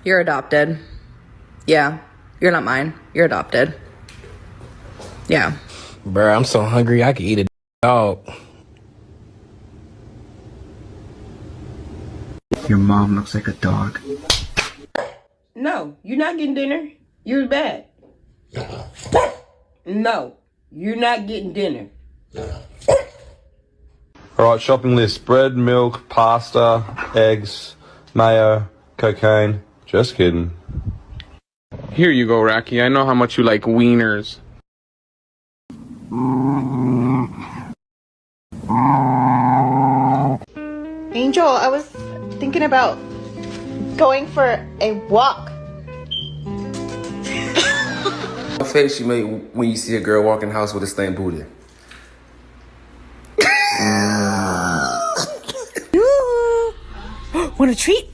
You're adopted. Yeah, you're not mine. You're adopted. Yeah. Bruh, I'm so hungry I could eat a dog. Your mom looks like a dog. No, you're not getting dinner. You're bad. No, you're not getting dinner. Alright, shopping list. Bread, milk, pasta, eggs, mayo, cocaine. Just kidding. Here you go, Rocky. I know how much you like wieners. Angel, I was thinking about going for a walk. What face you make when you see a girl walk in the house with a stained booty? Want a treat?